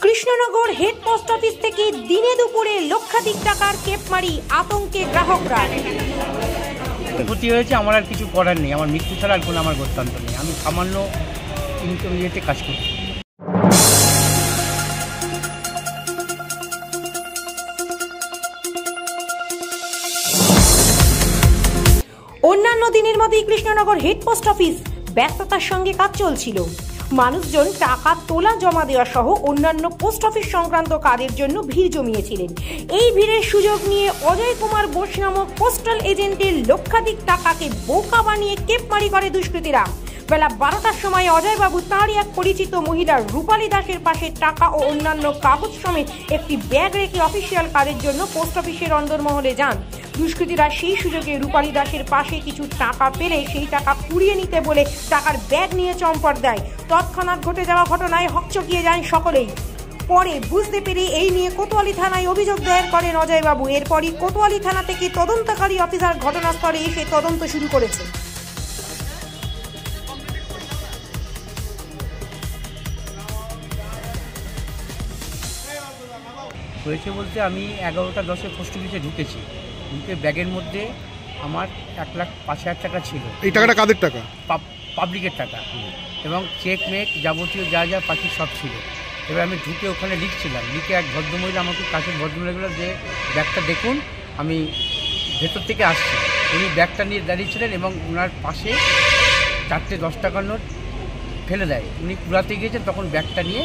Krishnanagar head post office থেকে দিনে দুপুরে লক্ষাধিক টাকার কেপমারি, আতঙ্কে গ্রাহকরা। ক্ষতি হয়েছে, আমার আর কিছু করার নেই। আমার মৃত্যু ছাড়া আর কোনো আমার গত্যান্ত নেই। আমি সামান্য ইনকাম ইয়েতে কাজ করি। অন্যান্য দিনের মতোই কৃষ্ণনগর হেড পোস্ট অফিস ব্যস্ততার সঙ্গে কাজ চলছিল। মানুষজন টাকা তোলা, জমা দেওয়া সহ অন্যান্য পোস্ট অফিস সংক্রান্ত কাজের জন্য ভিড় জমিয়েছিলেন। এই ভিড়ের সুযোগ নিয়ে অজয় কুমার বোস নামক পোস্টাল এজেন্টের লক্ষাধিক টাকাকে বোকা বানিয়ে কেপমারি করে দুষ্কৃতীরা। বেলা 12টার সময় অজয়বাবু তাঁরই এক পরিচিত মহিলা রূপালী দাসের পাশে টাকা ও অন্যান্য কাগজ সমেত একটি ব্যাগ রেখে অফিসিয়াল কাজের জন্য পোস্ট অফিসের অন্দরমহলে যান। দুষ্কৃতীরা সেই সুযোগে রূপালী দাসের পাশে কিছু টাকা পেলে সেই টাকা কুড়িয়ে নিতে বলে টাকার ব্যাগ নিয়ে চম্পট দেয়। তৎক্ষণাৎ ঘটে যাওয়া ঘটনায় হকচকিয়ে যান সকলেই। পরে বুঝতে পেরে এই নিয়ে কোতোয়ালি থানায় অভিযোগ দায়ের করেন অজয়বাবু। এরপরই কোতোয়ালি থানা থেকে তদন্তকারী অফিসার ঘটনাস্থলে এসে তদন্ত শুরু করেছে। হয়েছে বলতে, আমি 11টা 10-এ পোস্ট অফিসে ঢুকেছি। ঢুকে ব্যাগের মধ্যে আমার 1,05,000 টাকা ছিল। এই টাকাটা কাদের টাকা? পাবলিকের টাকা, এবং চেক মেক যাবতীয় যা যা বাকি সব ছিল। এবার আমি ঢুকে ওখানে লিখছিলাম। লিখে এক ভদ্রমহিলা আমাকে কাছের ভদ্রমহিলাগুলো যে ব্যাগটা দেখুন, আমি ভেতর থেকে আসছি। উনি ব্যাগটা নিয়ে দাঁড়িয়েছিলেন এবং ওনার পাশে 4টে 10 টাকার নোট ফেলে দেয়। উনি কুড়াতে গিয়েছেন, তখন ব্যাগটা নিয়ে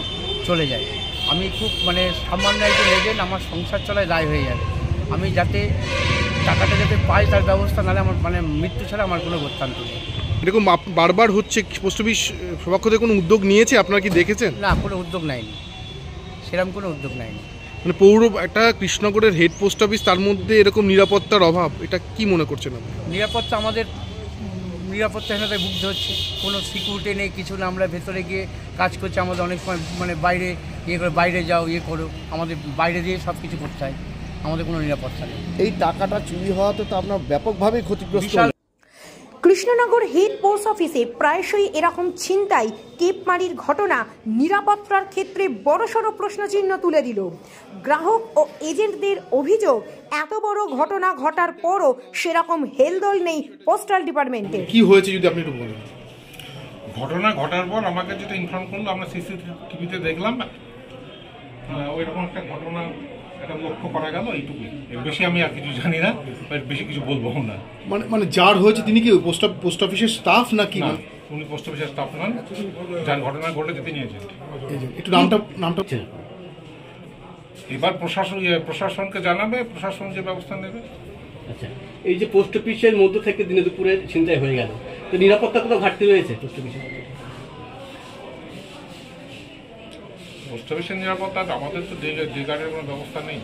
চলে যায়। আমি খুব সামান্য একজন এজেন্ট, আমার সংসার চলায় দায় হয়ে যাবে। আমি যাতে টাকাটা যাতে পাই তার ব্যবস্থা, নাহলে আমার মৃত্যু ছাড়া আমার কোনো গত্যান্ত নেই। এরকম বারবার হচ্ছে, পোস্ট অফিস পক্ষ থেকে কোনো উদ্যোগ নিয়েছে? আপনারা কি দেখেছেন? না, কোনো উদ্যোগ নেয়নি, সেরকম কোনো উদ্যোগ নেয়নি। পৌর একটা কৃষ্ণনগরের হেড পোস্ট অফিস, তার মধ্যে এরকম নিরাপত্তার অভাব, এটা কি মনে করছেন আপনি? নিরাপত্তা, আমাদের নিরাপত্তাহীনতায় ভুগতে হচ্ছে। কোনো সিকিউরিটি নেই, কিছু না। আমরা ভেতরে গিয়ে কাজ করছি। আমাদের অনেক সময় বাইরে করে, বাইরে যাও, করো, আমাদের বাইরে দিয়ে সব কিছু করতে হয়। আমাদের কোনো নিরাপত্তা নেই। এই টাকাটা চুরি হওয়াতে তো আপনার ব্যাপকভাবে ক্ষতিগ্রস্ত। কৃষ্ণনগর হেড পোস্ট অফিসে প্রায়শই এরকম ছিনতাই, কেপমারির ঘটনা নিরাপত্তার ক্ষেত্রে বড়সড় প্রশ্নচিহ্ন তুলে দিল। গ্রাহক ও এজেন্টদের অভিযোগ, এত বড় ঘটনা ঘটার পরও সেরকম হেলদোল নেই পোস্টাল ডিপার্টমেন্টে। কি হয়েছে যদি আপনি একটু বলেন? ঘটনা ঘটার পর আমাকে যেটা ইনফর্ম করলো, আমরা সিসিটিভিতে দেখলাম ওইরকম একটা ঘটনা এটা লক্ষ্য করা গেল, এইটুকুই। এর বেশি আমি আর কিছু জানি না, বেশি কিছু বলবো না। মানে যার হয়েছে তিনি কি পোস্ট অফিসের স্টাফ নাকি? উনি পোস্ট অফিসের স্টাফ নন, যার ঘটনা ঘটেছে তিনি এজেন্ট। একটু নামটা এবার প্রশাসনকে জানাবে, প্রশাসন যে ব্যবস্থা নেবে। আচ্ছা, এই যে পোস্ট অফিসের মধ্য থেকে দিনে দুপুরে ছিনতাই হয়ে গেল, তো নিরাপত্তা কোথাও ঘাটতি রয়েছে পোস্ট অফিসে? পোস্ট অফিসের নিরাপত্তা, আমাদের তো ডে গার্ডের কোনো ব্যবস্থা নেই।